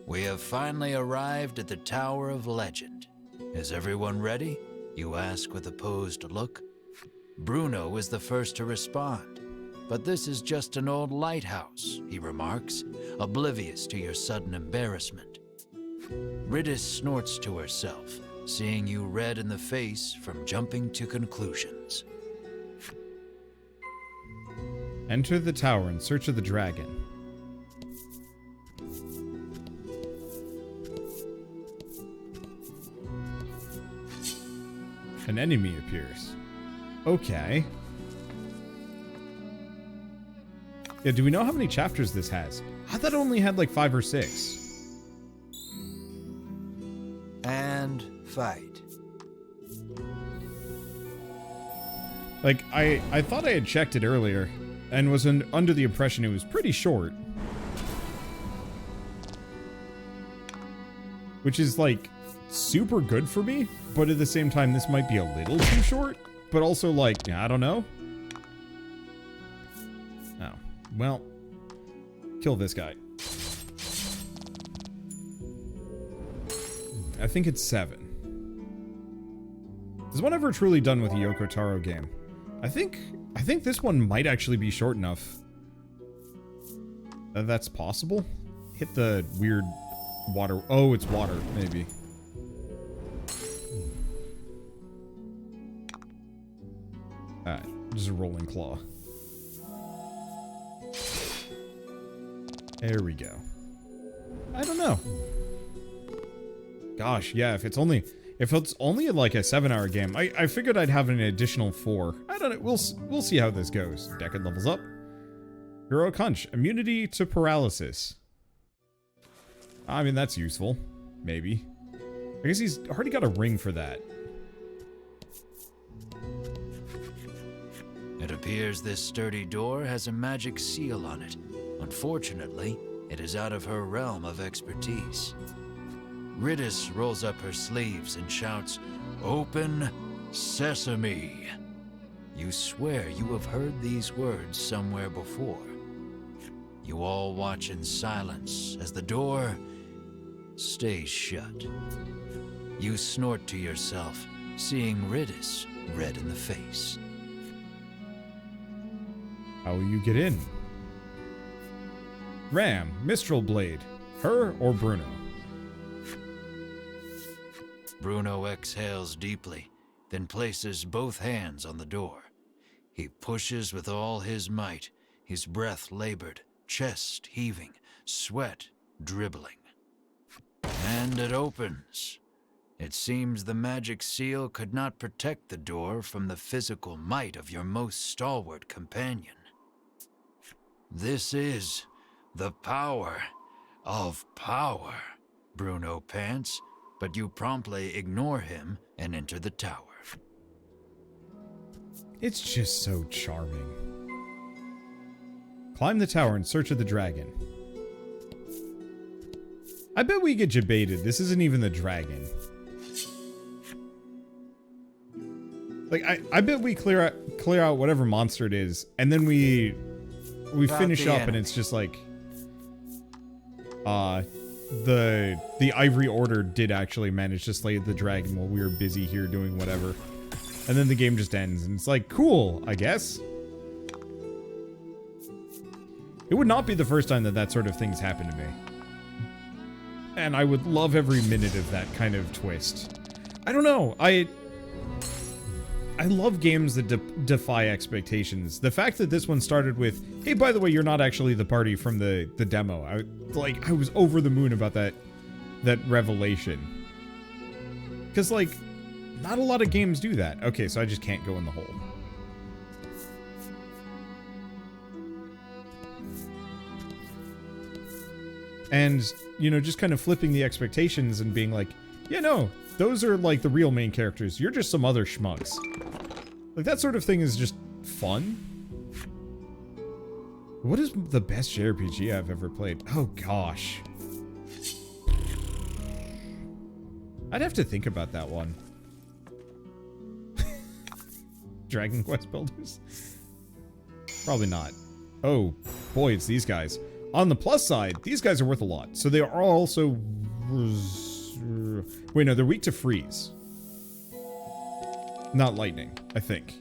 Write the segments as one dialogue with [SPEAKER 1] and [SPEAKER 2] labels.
[SPEAKER 1] We have finally arrived at the Tower of Legend. Is everyone ready? You ask with a posed look. Bruno is the first to respond. But this is just an old lighthouse, he remarks, oblivious to your sudden embarrassment. Riddis snorts to herself, seeing you red in the face from jumping to conclusions.
[SPEAKER 2] Enter the tower in search of the dragon. An enemy appears. Okay. Yeah, do we know how many chapters this has? I thought it only had like 5 or 6.
[SPEAKER 1] And fight.
[SPEAKER 2] Like, I thought I had checked it earlier, and was under the impression it was pretty short. Which is, like, super good for me, but at the same time, this might be a little too short. But also, like, I don't know. Oh, well, kill this guy. I think it's 7. Is one ever truly done with a Yoko Taro game? I think this one might actually be short enough that that's possible. Hit the weird water. Oh, it's water, maybe. Alright, just a rolling claw. There we go. I don't know. Gosh, yeah, if it's only like a 7-hour game, I figured I'd have an additional 4. I don't know, we'll see how this goes. Deckard levels up. Heroic Hunch, immunity to paralysis. I mean, that's useful. Maybe. I guess he's already got a ring for that.
[SPEAKER 1] It appears this sturdy door has a magic seal on it. Unfortunately, it is out of her realm of expertise. Riddis rolls up her sleeves and shouts, "Open Sesame!" You swear you have heard these words somewhere before. You all watch in silence as the door stays shut. You snort to yourself, seeing Riddis red in the face.
[SPEAKER 2] How will you get in? Ram, Mistral Blade, her or Bruno?
[SPEAKER 1] Bruno exhales deeply, then places both hands on the door. He pushes with all his might, his breath labored, chest heaving, sweat dribbling. And it opens. It seems the magic seal could not protect the door from the physical might of your most stalwart companion. This is the power of power, Bruno pants, but you promptly ignore him and enter the tower.
[SPEAKER 2] It's just so charming. Climb the tower in search of the dragon. I bet we get debated. This isn't even the dragon. Like, I bet we clear out whatever monster it is, and then we finish up and it's just like the Ivory Order did actually manage to slay the dragon while we were busy here doing whatever. And then the game just ends and it's like, cool, I guess. It would not be the first time that sort of thing's happened to me. And I would love every minute of that kind of twist. I don't know, I love games that defy expectations. The fact that this one started with, hey, by the way, you're not actually the party from the demo. I was over the moon about that revelation. Because, like, not a lot of games do that. Okay, so I just can't go in the hole. And, you know, just kind of flipping the expectations and being like, yeah, no, those are, like, the real main characters. You're just some other schmucks. Like, that sort of thing is just fun. What is the best JRPG I've ever played? Oh, gosh. I'd have to think about that one. Dragon Quest Builders? Probably not. Oh, boy, it's these guys. On the plus side, these guys are worth a lot. So they are also... Wait, no, they're weak to freeze. Not lightning, I think.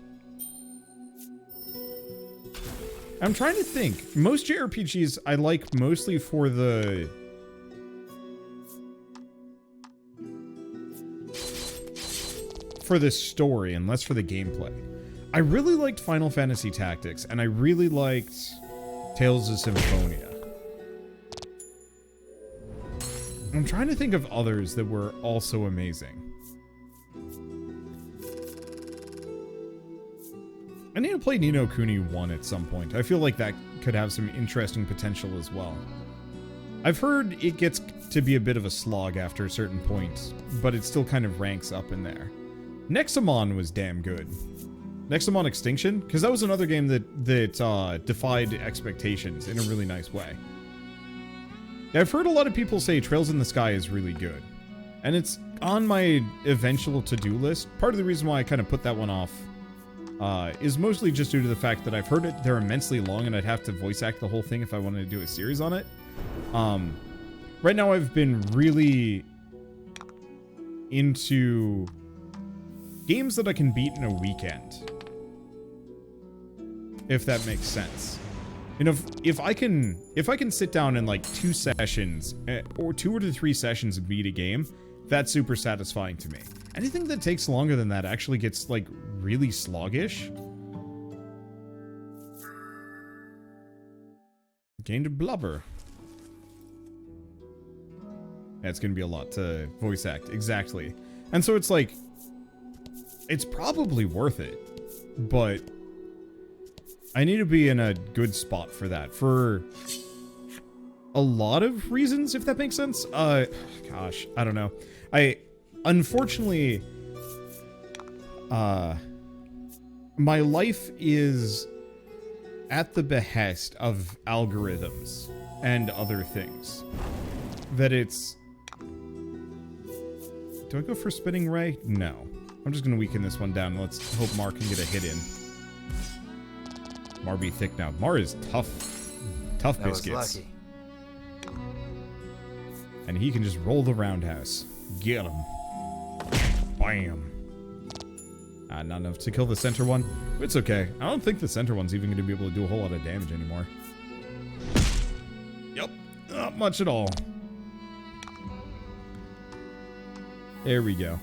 [SPEAKER 2] I'm trying to think. Most JRPGs I like mostly for the... story and less for the gameplay. I really liked Final Fantasy Tactics, and I really liked Tales of Symphonia. I'm trying to think of others that were also amazing. I need to play Ni no Kuni 1 at some point. I feel like that could have some interesting potential as well. I've heard it gets to be a bit of a slog after a certain point, but it still kind of ranks up in there. Nexamon was damn good. Nexamon Extinction? Because that was another game that defied expectations in a really nice way. I've heard a lot of people say Trails in the Sky is really good. And it's on my eventual to-do list. Part of the reason why I kind of put that one off is mostly just due to the fact that I've heard they're immensely long and I'd have to voice act the whole thing if I wanted to do a series on it. Right now I've been really into games that I can beat in a weekend. If that makes sense. You know, if I can sit down in like 2 sessions, or 2 to 3 sessions and beat a game, that's super satisfying to me. Anything that takes longer than that actually gets like really sluggish. Gained a blubber. That's gonna be a lot to voice act, exactly. And so it's like, it's probably worth it, but I need to be in a good spot for that, for a lot of reasons, if that makes sense. Gosh, I don't know. Unfortunately, my life is at the behest of algorithms and other things. That it's... Do I go for Spinning Ray? No. I'm just going to weaken this one down. Let's hope Mar can get a hit in. Mar be thick now. Mar is tough. Tough biscuits. And he can just roll the roundhouse. Get him. Bam. Not enough to kill the center one. It's okay. I don't think the center one's even going to be able to do a whole lot of damage anymore. Yep. Not much at all. There we go.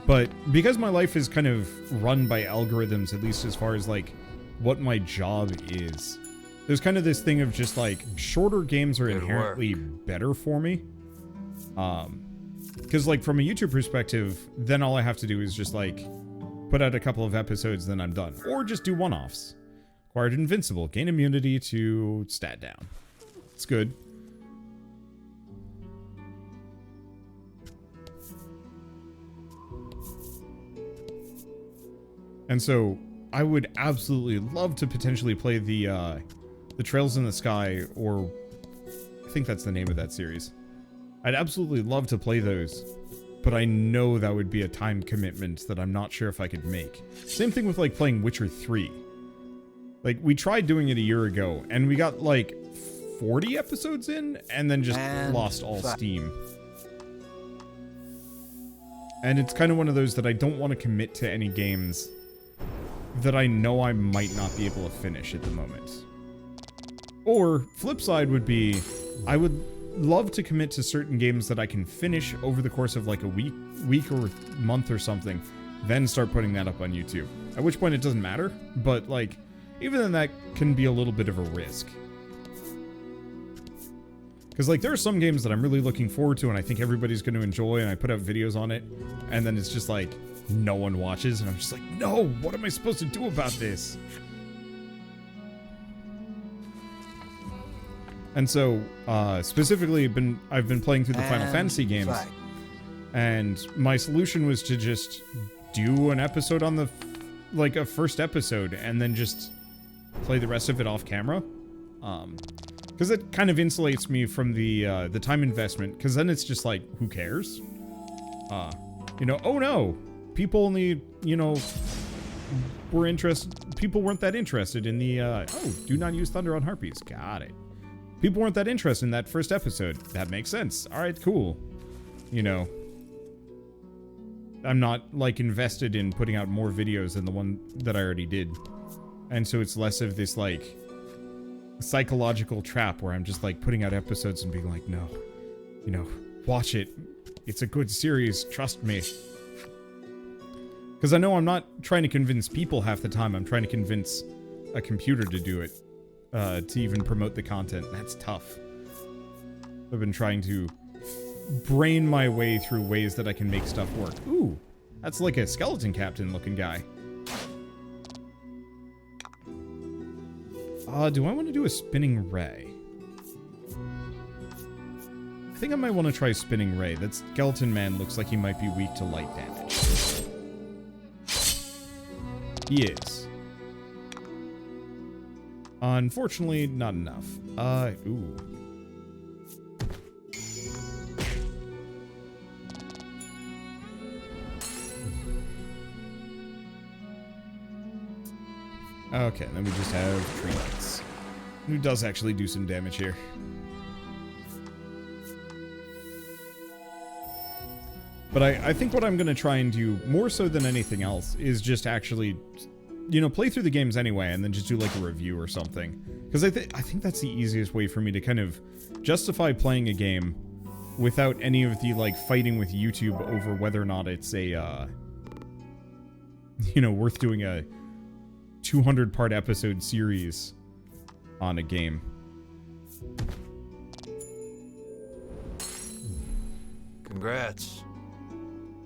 [SPEAKER 2] But because my life is kind of run by algorithms, at least as far as like what my job is, there's kind of this thing of just like shorter games are inherently better for me. Because like from a YouTube perspective, then all I have to do is just like put out a couple of episodes, then I'm done. Or just do one-offs. Acquired Invincible, gain immunity to stat down. It's good. And so I would absolutely love to potentially play the Trails in the Sky, or I think that's the name of that series. I'd absolutely love to play those, but I know that would be a time commitment that I'm not sure if I could make. Same thing with like playing Witcher 3. Like we tried doing it a year ago and we got like 40 episodes in and then just lost all steam. And it's kind of one of those that I don't want to commit to any games that I know I might not be able to finish at the moment. Or, flip side would be, I would love to commit to certain games that I can finish over the course of like a week or month or something, then start putting that up on YouTube. At which point it doesn't matter, but like, even then that can be a little bit of a risk. Because like, there are some games that I'm really looking forward to and I think everybody's going to enjoy, and I put out videos on it, and then it's just like, no one watches, and I'm just like, no, what am I supposed to do about this? And so, specifically, I've been playing through the Final Fantasy games, and my solution was to just do an episode on like a first episode, and then just play the rest of it off camera. Because it kind of insulates me from the time investment, because then it's just like, who cares? You know, oh no! People only, you know, people weren't that interested in the, oh, do not use thunder on harpies. Got it. People weren't that interested in that first episode. That makes sense. Alright, cool. You know, I'm not, like, invested in putting out more videos than the one that I already did. And so it's less of this, like, psychological trap where I'm just, like, putting out episodes and being like, no, you know, watch it. It's a good series, trust me. Because I know I'm not trying to convince people half the time. I'm trying to convince a computer to do it. To even promote the content. That's tough. I've been trying to brain my way through ways that I can make stuff work. Ooh, that's like a skeleton captain looking guy. Do I want to do a spinning ray? I think I might want to try spinning ray. That skeleton man looks like he might be weak to light damage. He is. Unfortunately, not enough. Ooh. Okay, then we just have tree lights. Who does actually do some damage here. But I think what I'm going to try and do, more so than anything else, is just actually, you know, play through the games anyway, and then just do, like, a review or something. Because I think that's the easiest way for me to kind of justify playing a game without any of the, like, fighting with YouTube over whether or not it's a, you know, worth doing a 200-part episode series on a game.
[SPEAKER 1] Congrats.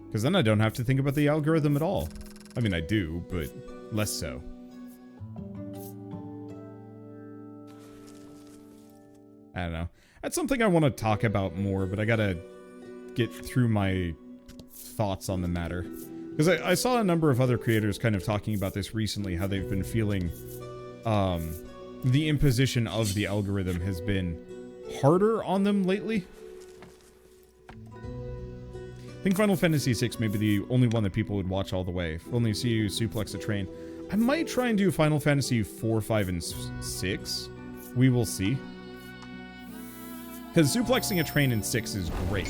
[SPEAKER 2] Because then I don't have to think about the algorithm at all. I mean, I do, but less so. I don't know. That's something I want to talk about more, but I gotta get through my thoughts on the matter. Because I saw a number of other creators kind of talking about this recently, how they've been feeling the imposition of the algorithm has been harder on them lately. I think Final Fantasy VI may be the only one that people would watch all the way. If only see you suplex a train. I might try and do Final Fantasy 4, 5, and 6. We will see. Because suplexing a train in 6 is great.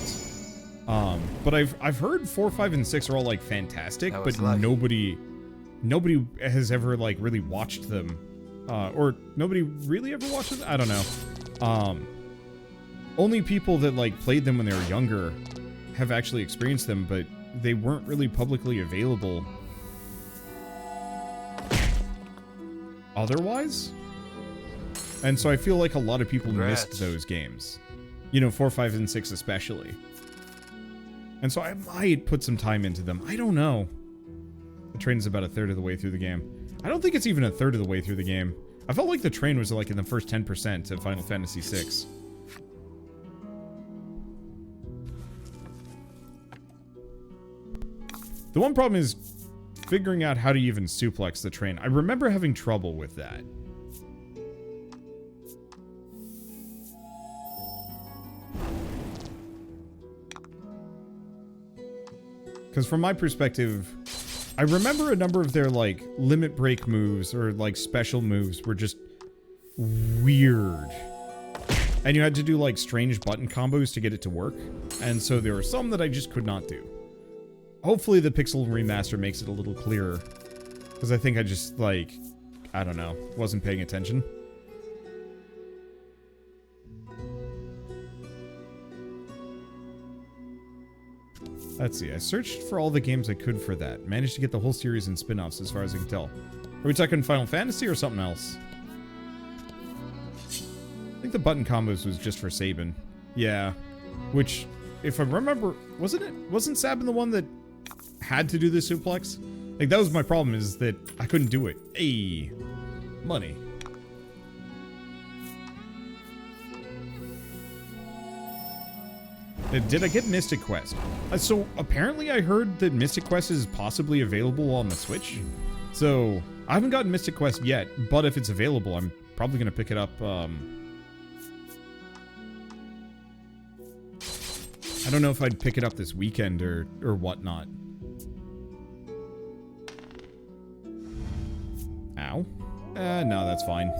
[SPEAKER 2] But I've heard 4, 5, and 6 are all, like, fantastic, but nobody has ever, like, really watched them. Or nobody really ever watched them? I don't know. Only people that, like, played them when they were younger have actually experienced them, but they weren't really publicly available otherwise. And so I feel like a lot of people missed those games. You know, 4, 5, and 6 especially. And so I might put some time into them. I don't know. The train's about a third of the way through the game. I don't think it's even a third of the way through the game. I felt like the train was like in the first 10% of Final Fantasy VI. The one problem is figuring out how to even suplex the train. I remember having trouble with that. Because from my perspective, I remember a number of their, like, limit break moves or, like, special moves were just weird. And you had to do, like, strange button combos to get it to work. And so there were some that I just could not do. Hopefully the Pixel Remaster makes it a little clearer. Because I think I just, like, I don't know, wasn't paying attention. Let's see, I searched for all the games I could for that. Managed to get the whole series and spin-offs as far as I can tell. Are we talking Final Fantasy or something else? I think the button combos was just for Sabin. Yeah. Which, if I remember, wasn't Sabin the one that had to do the suplex? Like, that was my problem, is that I couldn't do it. Hey, money. Did I get Mystic Quest? So, apparently I heard that Mystic Quest is possibly available on the Switch. So, I haven't gotten Mystic Quest yet, but if it's available, I'm probably going to pick it up, I don't know if I'd pick it up this weekend or whatnot. Ow. No, that's fine.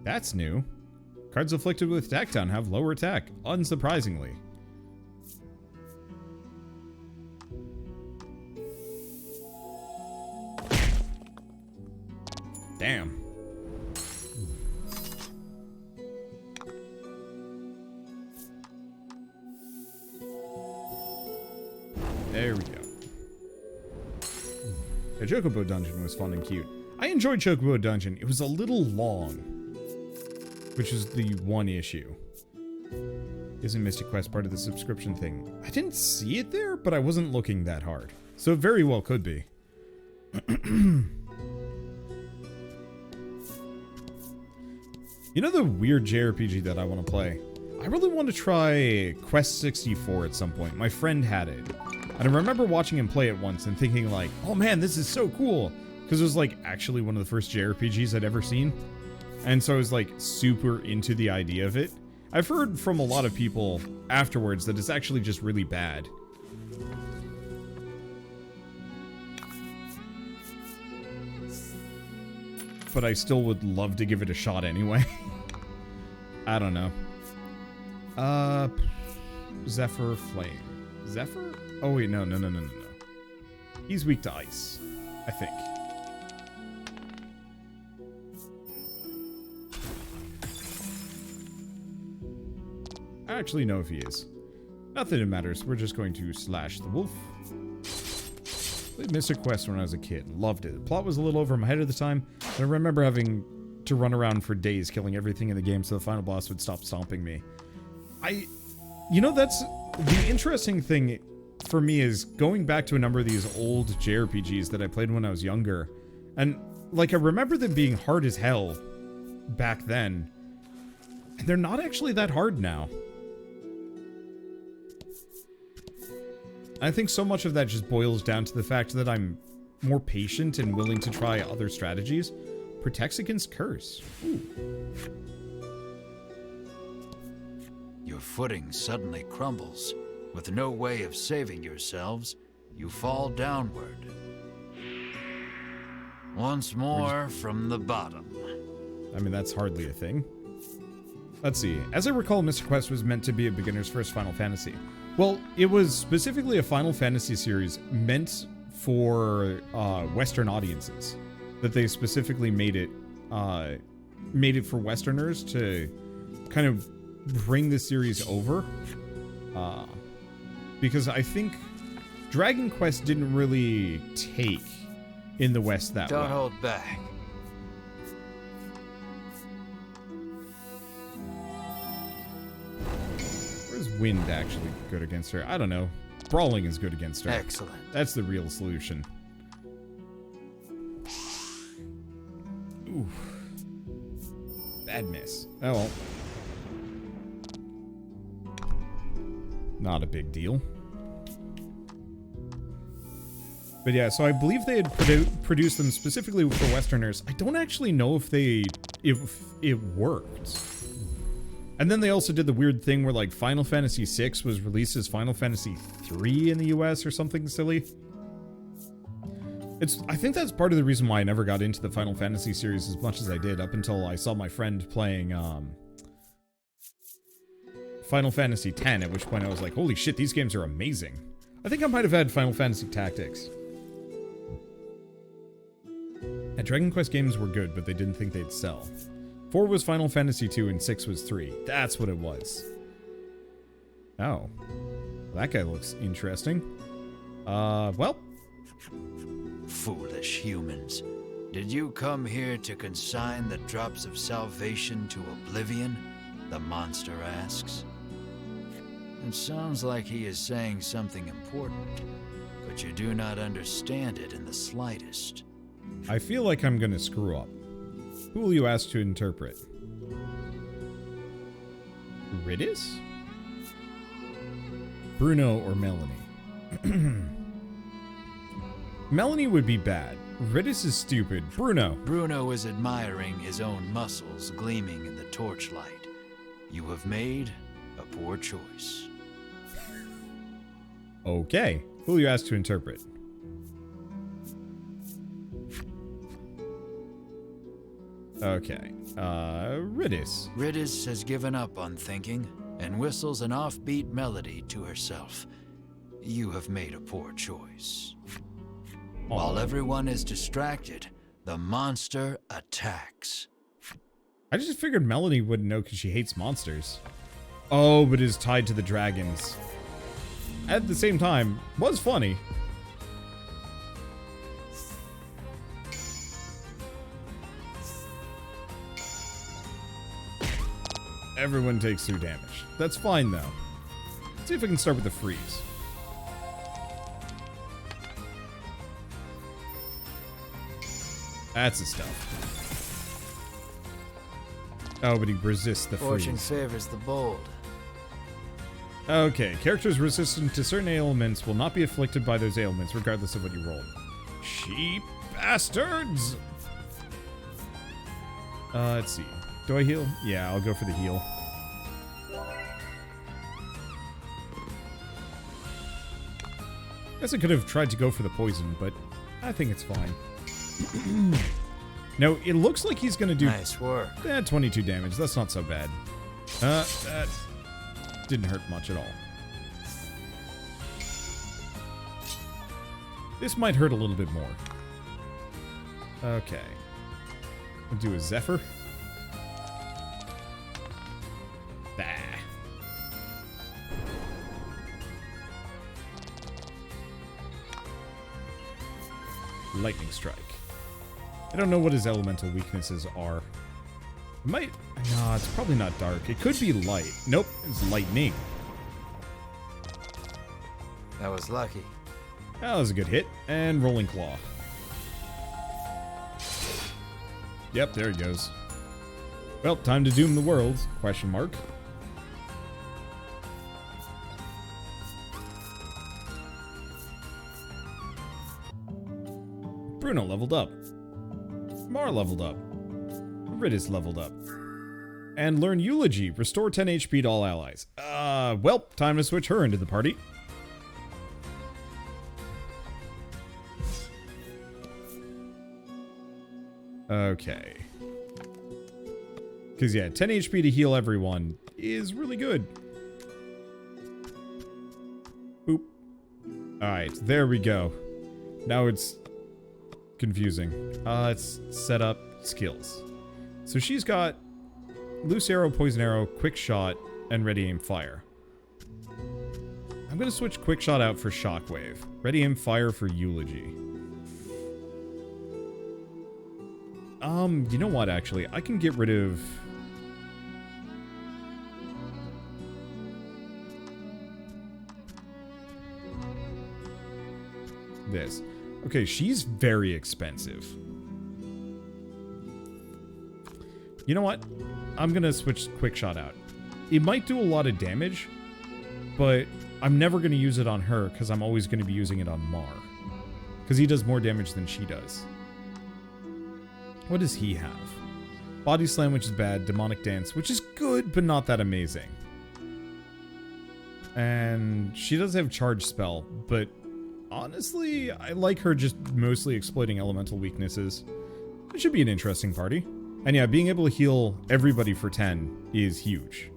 [SPEAKER 2] That's new. Cards afflicted with attack down have lower attack, unsurprisingly. Damn. There we go. The Chocobo Dungeon was fun and cute. I enjoyed Chocobo Dungeon. It was a little long, which is the one issue. Isn't Mystic Quest part of the subscription thing? I didn't see it there, but I wasn't looking that hard. So it very well could be. You know the weird JRPG that I want to play? I really want to try Quest 64 at some point. My friend had it. And I remember watching him play it once and thinking like, oh man, this is so cool. Because it was like actually one of the first JRPGs I'd ever seen. And so I was like super into the idea of it. I've heard from a lot of people afterwards that it's actually just really bad. But I still would love to give it a shot anyway. I don't know. Zephyr Flame. Zephyr? Oh wait, no. He's weak to ice, I think. I actually know if he is. Not that it matters. We're just going to slash the wolf. Played Mystic Quest when I was a kid. Loved it. The plot was a little over my head at the time. I remember having to run around for days killing everything in the game so the final boss would stop stomping me. You know, that's the interesting thing for me is going back to a number of these old JRPGs that I played when I was younger. And, like, I remember them being hard as hell back then. And they're not actually that hard now. I think so much of that just boils down to the fact that I'm more patient and willing to try other strategies. Protects against curse. Ooh.
[SPEAKER 1] Your footing suddenly crumbles. With no way of saving yourselves, you fall downward. Once more from the bottom.
[SPEAKER 2] I mean, that's hardly a thing. Let's see. As I recall, Mystic Quest was meant to be a beginner's first Final Fantasy. Well, it was specifically a Final Fantasy series meant for Western audiences. That they specifically made it for Westerners to kind of bring the series over. Because I think Dragon Quest didn't really take in the West that well.
[SPEAKER 1] Don't hold back.
[SPEAKER 2] Where's wind actually good against her? I don't know. Brawling is good against her.
[SPEAKER 1] Excellent.
[SPEAKER 2] That's the real solution. Ooh. Bad miss. Oh well. Not a big deal. But yeah, so I believe they had produced them specifically for Westerners. I don't actually know if it worked. And then they also did the weird thing where like Final Fantasy VI was released as Final Fantasy III in the US or something silly. I think that's part of the reason why I never got into the Final Fantasy series as much as I did up until I saw my friend playing Final Fantasy X, at which point I was like, holy shit, these games are amazing. I think I might have had Final Fantasy Tactics. And Dragon Quest games were good, but they didn't think they'd sell. 4 was Final Fantasy 2 and 6 was 3. That's what it was. Oh. That guy looks interesting. Well.
[SPEAKER 1] Foolish humans. Did you come here to consign the drops of salvation to oblivion? The monster asks. It sounds like he is saying something important, but you do not understand it in the slightest.
[SPEAKER 2] I feel like I'm gonna screw up. Who will you ask to interpret? Riddis? Bruno or Melanie? Melanie would be bad. Riddis is stupid. Bruno.
[SPEAKER 1] Bruno is admiring his own muscles gleaming in the torchlight. You have made a poor choice.
[SPEAKER 2] Okay. Who will you ask to interpret? Okay. Ridis.
[SPEAKER 1] Ridis has given up on thinking and whistles an offbeat melody to herself. You have made a poor choice. While everyone is distracted, the monster attacks.
[SPEAKER 2] I just figured Melanie wouldn't know because she hates monsters. Oh, but is tied to the dragons. At the same time, was funny. Everyone takes 2 damage. That's fine, though. Let's see if I can start with the freeze. That's the stuff. Oh, but he resists the
[SPEAKER 1] Fortune
[SPEAKER 2] freeze.
[SPEAKER 1] favors the bold.
[SPEAKER 2] Okay, characters resistant to certain ailments will not be afflicted by those ailments, regardless of what you roll. Cheap bastards! Let's see. Do I heal? Yeah, I'll go for the heal. Guess I could have tried to go for the poison, but I think it's fine. No, it looks like he's gonna do...
[SPEAKER 1] Nice work.
[SPEAKER 2] 22 damage. That's not so bad. That didn't hurt much at all. This might hurt a little bit more. Okay. We'll do a Zephyr. Bah. Lightning Strike. I don't know what his elemental weaknesses are. It might... No, it's probably not dark. It could be light. Nope, it's lightning.
[SPEAKER 1] That was lucky.
[SPEAKER 2] That was a good hit. And Rolling Claw. Yep, there he goes. Well, time to doom the world, question mark. Bruno leveled up. Mar leveled up. Ridis leveled up. And learn Eulogy. Restore 10 HP to all allies. Well, time to switch her into the party. Okay. Because, yeah, 10 HP to heal everyone is really good. Boop. Alright, there we go. Now it's confusing. Let's set up skills. So she's got Loose Arrow, Poison Arrow, Quick Shot, and Ready Aim Fire. I'm going to switch Quick Shot out for Shockwave. Ready Aim Fire for Eulogy. You know what, actually? I can get rid of... this. Okay, she's very expensive. You know what? I'm gonna switch Quick Shot out. It might do a lot of damage, but I'm never gonna use it on her because I'm always gonna be using it on Mar. Because he does more damage than she does. What does he have? Body Slam, which is bad. Demonic Dance, which is good, but not that amazing. And she does have Charge Spell, but honestly, I like her just mostly exploiting elemental weaknesses. It should be an interesting party. And yeah, being able to heal everybody for 10 is huge.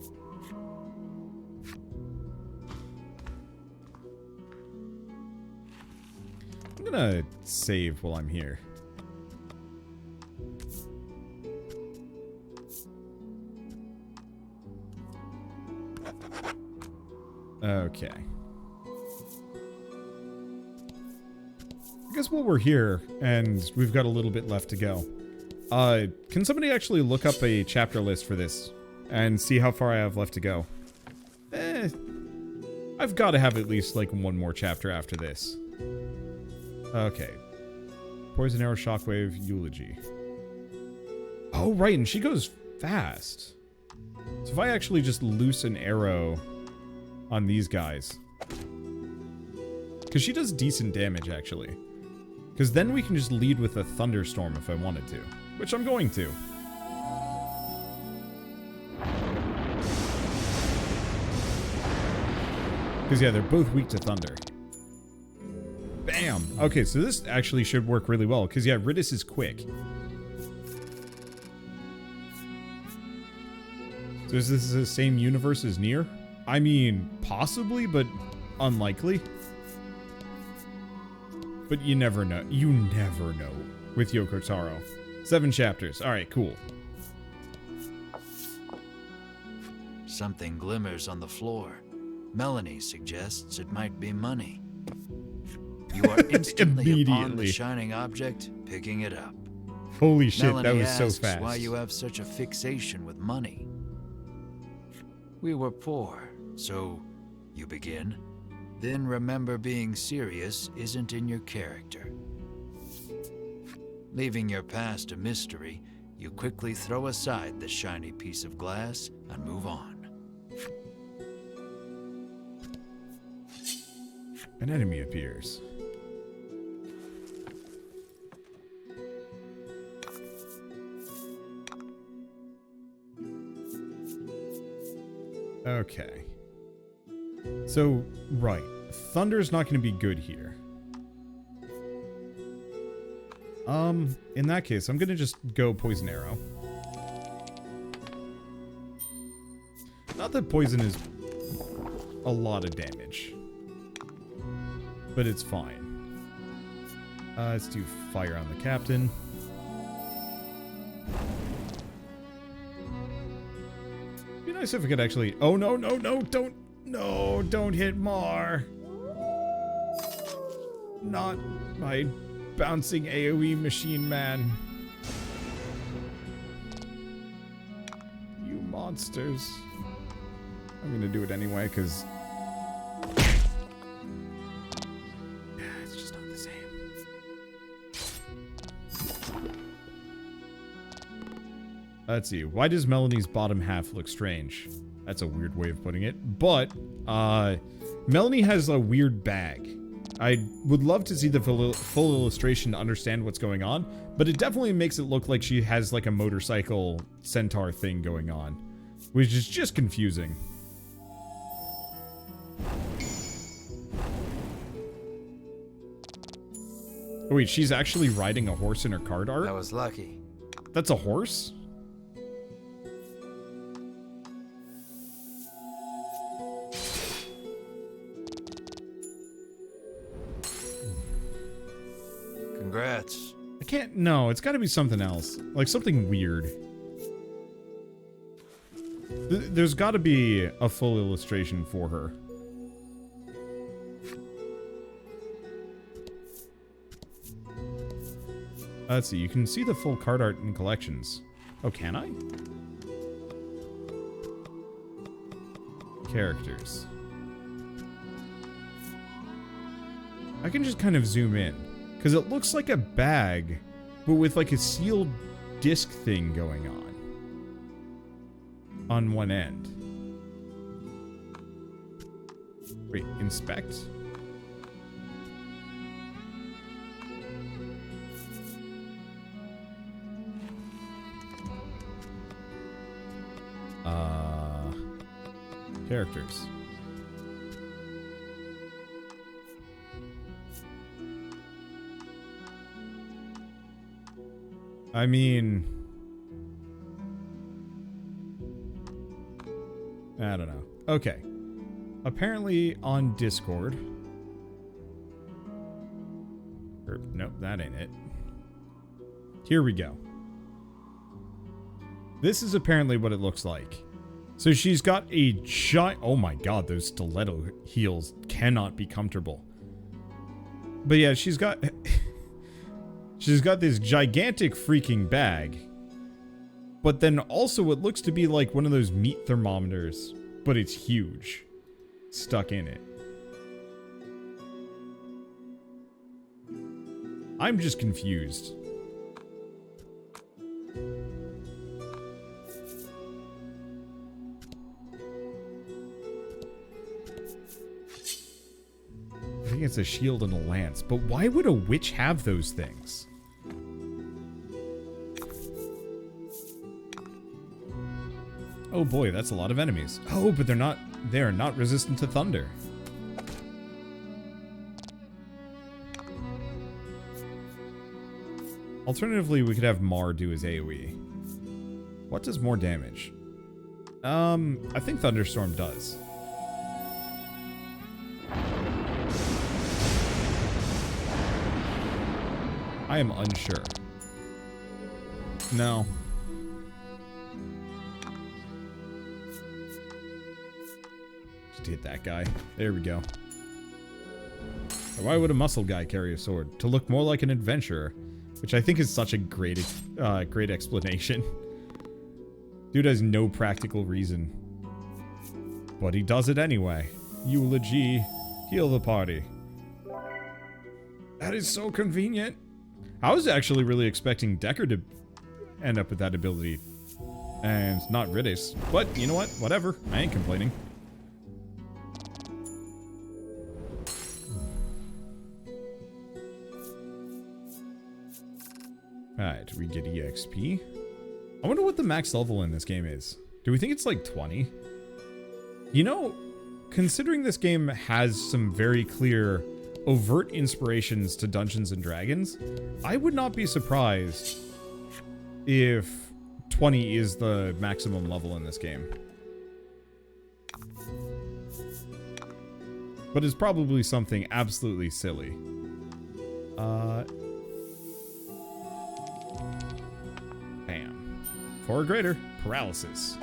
[SPEAKER 2] I'm gonna save while I'm here. Okay. I guess while we're here, and we've got a little bit left to go, can somebody actually look up a chapter list for this and see how far I have left to go? I've got to have at least like one more chapter after this. Okay. Poison Arrow, Shockwave, Eulogy. Oh, right, and she goes fast. So if I actually just loose an arrow on these guys. Because she does decent damage, actually. Because then we can just lead with a thunderstorm if I wanted to. Which I'm going to. Because, yeah, they're both weak to thunder. Bam! Okay, so this actually should work really well. Because, yeah, Ridis is quick. Is this the same universe as Nier? I mean, possibly, but unlikely. But you never know. You never know with Yoko Taro. 7 chapters. Alright, cool.
[SPEAKER 1] Something glimmers on the floor. Melanie suggests it might be money. You are instantly upon the shining object, picking it up.
[SPEAKER 2] Holy shit,
[SPEAKER 1] Melanie
[SPEAKER 2] that was so
[SPEAKER 1] asks
[SPEAKER 2] fast.
[SPEAKER 1] why you have such a fixation with money. We were poor, so you begin. Then remember being serious isn't in your character. Leaving your past a mystery, you quickly throw aside the shiny piece of glass and move on.
[SPEAKER 2] An enemy appears. Okay. So, right. Thunder's not going to be good here. In that case, I'm going to just go Poison Arrow. Not that poison is a lot of damage. But it's fine. Let's do fire on the captain. Be nice if I could actually... Oh, no, no, no, don't... No, don't hit Mar. Not my bouncing AoE machine man. You monsters. I'm gonna do it anyway, because... it's just not the same. Let's see. Why does Melanie's bottom half look strange? That's a weird way of putting it. But, Melanie has a weird bag. I would love to see the full illustration to understand what's going on, but it definitely makes it look like she has like a motorcycle centaur thing going on, which is just confusing. Oh, wait, she's actually riding a horse in her card art?
[SPEAKER 1] That was lucky.
[SPEAKER 2] That's a horse?
[SPEAKER 1] Congrats.
[SPEAKER 2] I can't... No, it's got to be something else. Like, something weird. There's got to be a full illustration for her. Let's see. You can see the full card art in collections. Oh, can I? Characters. I can just kind of zoom in. Because it looks like a bag, but with like a sealed disc thing going on one end. Wait, inspect? Characters. I mean... I don't know. Okay. Apparently on Discord... nope, that ain't it. Here we go. This is apparently what it looks like. So she's got a giant... Oh my god, those stiletto heels cannot be comfortable. But yeah, she's got... she's got this gigantic freaking bag. But then also it looks to be like one of those meat thermometers. But it's huge. Stuck in it. I'm just confused. I think it's a shield and a lance, but why would a witch have those things? Oh boy, that's a lot of enemies. Oh, but they are not resistant to thunder. Alternatively, we could have Mar do his AoE. What does more damage? I think Thunderstorm does. I am unsure. No. Just hit that guy. There we go. Why would a muscle guy carry a sword? To look more like an adventurer. Which I think is such a great explanation. Dude has no practical reason. But he does it anyway. Eulogy. Heal the party. That is so convenient. I was actually really expecting Decker to end up with that ability. And not Ridis. But you know what? Whatever. I ain't complaining. Alright, we get EXP. I wonder what the max level in this game is. Do we think it's like 20? You know, considering this game has some very clear, overt inspirations to Dungeons and Dragons, I would not be surprised if 20 is the maximum level in this game. But it's probably something absolutely silly. Bam. 4 or greater. Paralysis.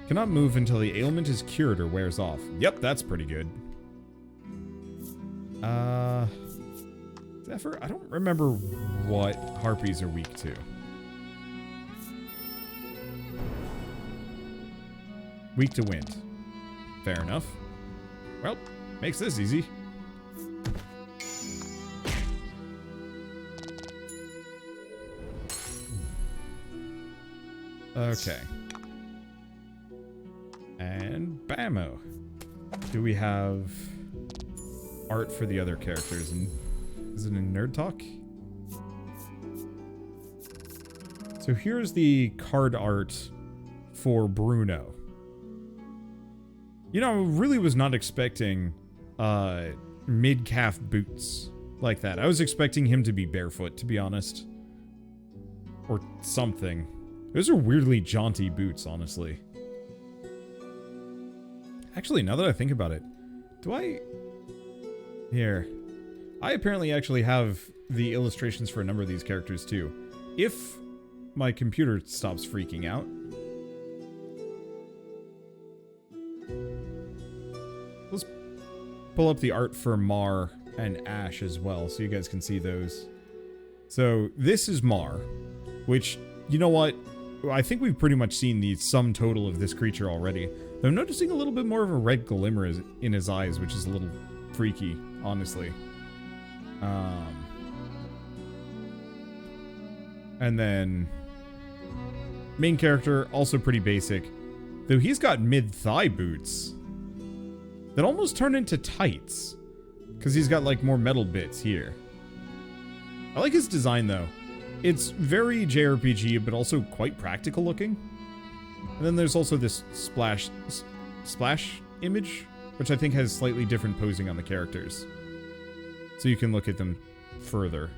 [SPEAKER 2] Cannot move until the ailment is cured or wears off. Yep, that's pretty good. Zephyr? I don't remember what harpies are weak to. Weak to wind. Fair enough. Well, makes this easy. Okay. And bammo. Do we have art for the other characters? And is it in Nerd Talk? So here's the card art for Bruno. You know, I really was not expecting mid-calf boots like that. I was expecting him to be barefoot, to be honest. Or something. Those are weirdly jaunty boots, honestly. Actually, now that I think about it, do I... Here. I apparently actually have the illustrations for a number of these characters, too. If my computer stops freaking out. Let's pull up the art for Mar and Ash as well, so you guys can see those. So, this is Mar, which, you know what? I think we've pretty much seen the sum total of this creature already. Though I'm noticing a little bit more of a red glimmer in his eyes, which is a little freaky, honestly. And then... main character, also pretty basic. Though he's got mid-thigh boots that almost turn into tights. Because he's got, like, more metal bits here. I like his design, though. It's very JRPG, but also quite practical looking. And then there's also this splash image, which I think has slightly different posing on the characters. So you can look at them further.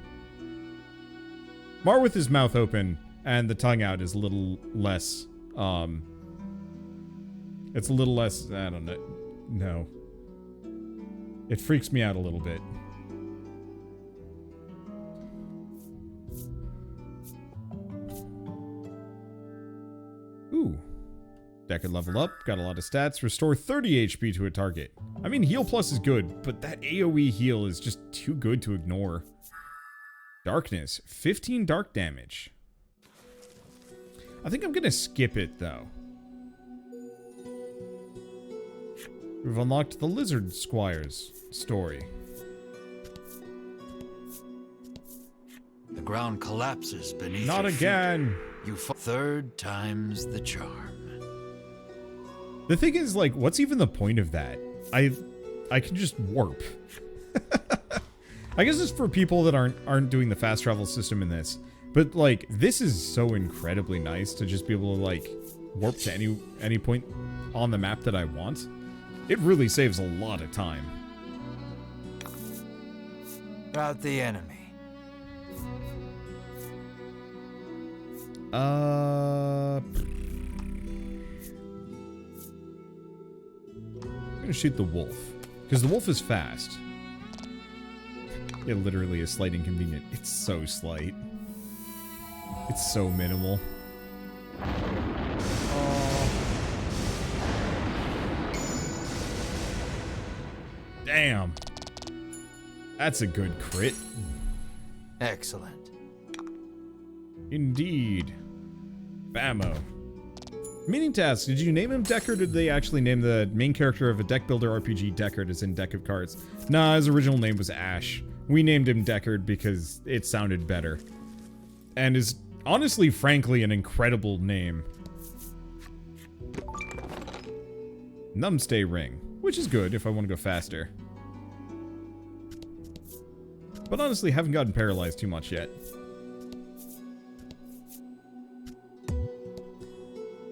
[SPEAKER 2] Mar with his mouth open and the tongue out is a little less, it's a little less, I don't know, no. It freaks me out a little bit. Ooh. That could level up, got a lot of stats, restore 30 HP to a target. I mean, heal plus is good, but that AoE heal is just too good to ignore. Darkness, 15 dark damage. I think I'm gonna skip it, though. We've unlocked the Lizard Squire's story.
[SPEAKER 1] The ground collapses beneath
[SPEAKER 2] Not
[SPEAKER 1] your
[SPEAKER 2] again!
[SPEAKER 1] feet. You third time's the charm.
[SPEAKER 2] The thing is, like, what's even the point of that? I can just warp. I guess it's for people that aren't doing the fast travel system in this. But, like, this is so incredibly nice to just be able to, like, warp to any point on the map that I want. It really saves a lot of time.
[SPEAKER 1] About the enemy.
[SPEAKER 2] I'm gonna shoot the wolf. Because the wolf is fast. It literally is slight inconvenient. It's so slight. It's so minimal. Damn. That's a good crit.
[SPEAKER 1] Excellent.
[SPEAKER 2] Indeed. Bammo. Meaning to ask, did you name him Deckard, or did they actually name the main character of a deck builder RPG Deckard as in deck of cards? Nah, his original name was Ash. We named him Deckard because it sounded better. And is honestly, frankly, an incredible name. Numbstay ring, which is good if I want to go faster. But honestly, haven't gotten paralyzed too much yet.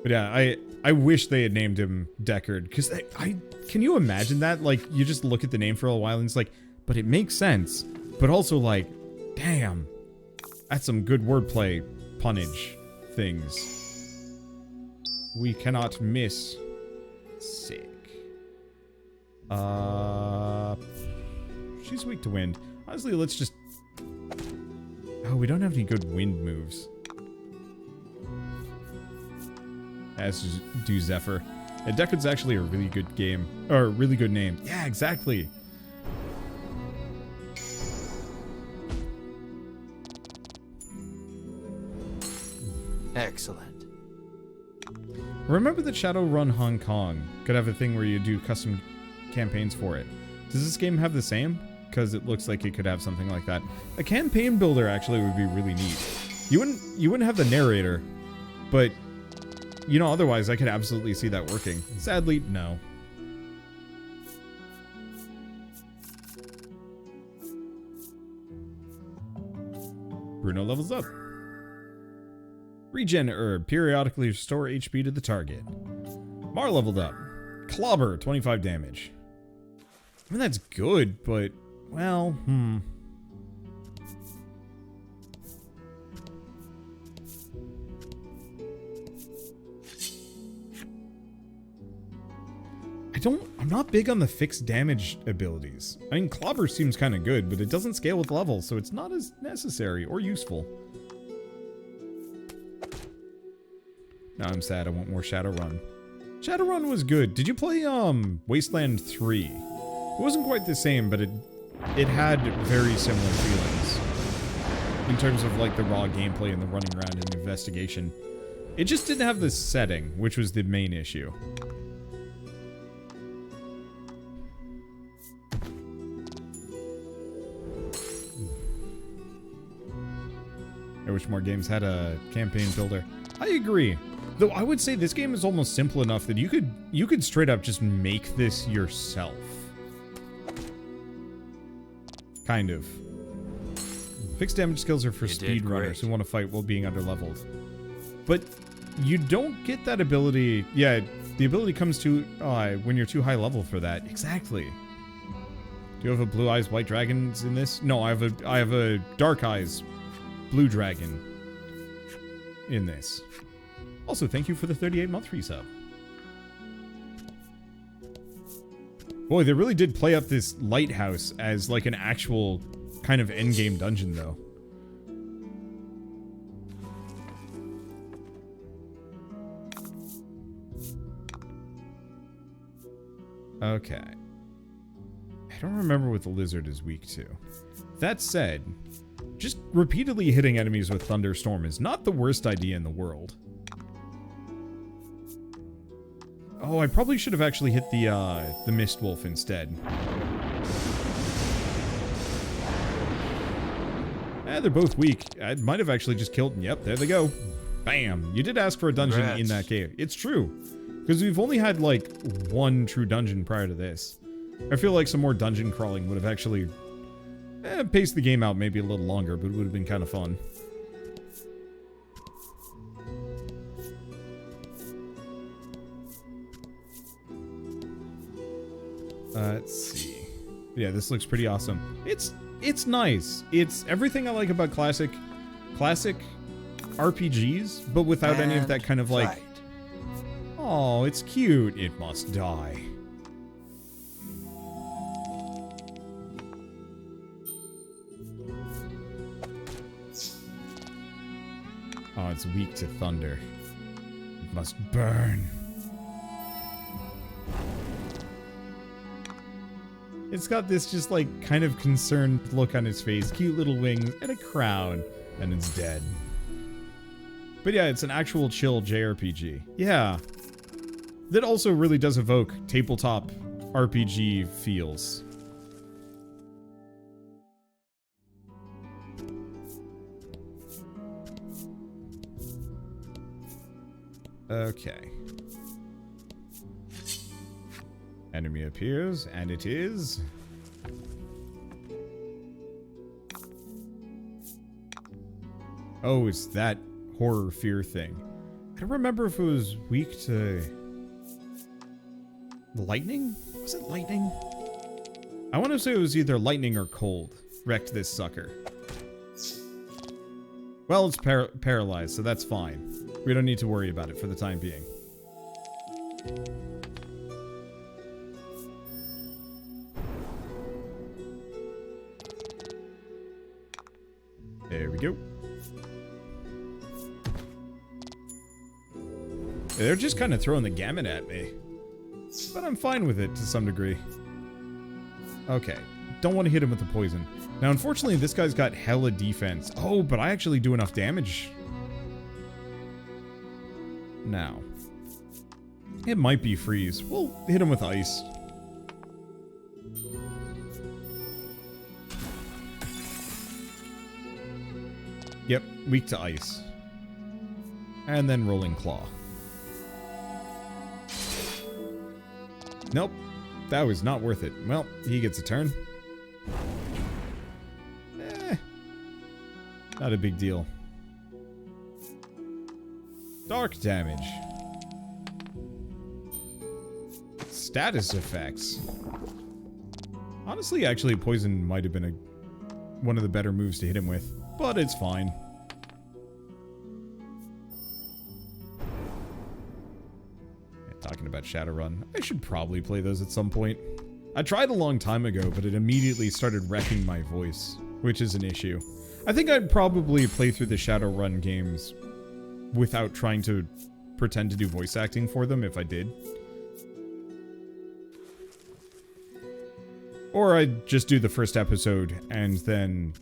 [SPEAKER 2] But yeah, I wish they had named him Deckard, because can you imagine that? Like, you just look at the name for a while and it's like, but it makes sense. But also like, damn, that's some good wordplay, punnage things. We cannot miss. Sick. She's weak to wind. Honestly, let's just... Oh, we don't have any good wind moves. As do Zephyr. And Deckard's actually a really good game. Or a really good name. Yeah, exactly.
[SPEAKER 1] Excellent.
[SPEAKER 2] Remember that Shadowrun Hong Kong could have a thing where you do custom campaigns for it. Does this game have the same? Because it looks like it could have something like that. A campaign builder actually would be really neat. You wouldn't have the narrator, but you know, otherwise I could absolutely see that working. Sadly, no. Bruno levels up. Regen herb, periodically restore HP to the target. Mar leveled up. Clobber, 25 damage. I mean, that's good, but, well, I'm not big on the fixed damage abilities. I mean, Clobber seems kind of good, but it doesn't scale with level, so it's not as necessary or useful. Now I'm sad, I want more Shadowrun. Shadowrun was good. Did you play, Wasteland 3? It wasn't quite the same, but it had very similar feelings. In terms of, like, the raw gameplay and the running around and investigation. It just didn't have the setting, which was the main issue. I wish more games had a campaign builder. I agree. Though I would say this game is almost simple enough that you could straight up just make this yourself. Kind of. Fixed damage skills are for speedrunners who want to fight while being underleveled. But you don't get that ability. Yeah, the ability comes to when you're too high level for that. Exactly. Do you have a blue eyes white dragons in this? No, I have a dark eyes blue dragon in this. Also, thank you for the 38-month resub. Boy, they really did play up this lighthouse as like an actual kind of endgame dungeon, though. Okay. I don't remember what the lizard is weak to. That said, just repeatedly hitting enemies with Thunderstorm is not the worst idea in the world. Oh, I probably should have actually hit the Mist Wolf instead. They're both weak. I might have actually just killed them. Yep, there they go. Bam. You did ask for a dungeon in that cave. It's true. Because we've only had, like, one true dungeon prior to this. I feel like some more dungeon crawling would have actually paced the game out maybe a little longer, but it would have been kind of fun. Let's see. Yeah, this looks pretty awesome. It's nice. It's everything I like about classic RPGs, but without any of that kind of like,
[SPEAKER 1] Fight.
[SPEAKER 2] oh, it's cute, it must die. Oh, it's weak to thunder. It must burn. It's got this just like kind of concerned look on its face, cute little wings, and a crown, and it's dead. But yeah, it's an actual chill JRPG. Yeah. That also really does evoke tabletop RPG feels. Okay. Enemy appears, and it is... Oh, it's that horror fear thing. I don't remember if it was weak to... lightning? Was it lightning? I want to say it was either lightning or cold. Wrecked this sucker. Well, it's paralyzed, so that's fine. We don't need to worry about it for the time being. There we go. They're just kind of throwing the gamut at me. But I'm fine with it to some degree. Okay. Don't want to hit him with the poison. Now, unfortunately, this guy's got hella defense. Oh, but I actually do enough damage. Now. It might be freeze. We'll hit him with ice. Yep, weak to ice. And then rolling claw. Nope, that was not worth it. Well, he gets a turn. Not a big deal. Dark damage. Status effects. Honestly, actually, poison might have been one of the better moves to hit him with, but it's fine. Talking about Shadowrun. I should probably play those at some point. I tried a long time ago, but it immediately started wrecking my voice, which is an issue. I think I'd probably play through the Shadowrun games without trying to pretend to do voice acting for them if I did. Or I'd just do the first episode and then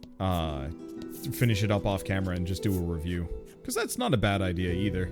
[SPEAKER 2] finish it up off camera and just do a review. Because that's not a bad idea either.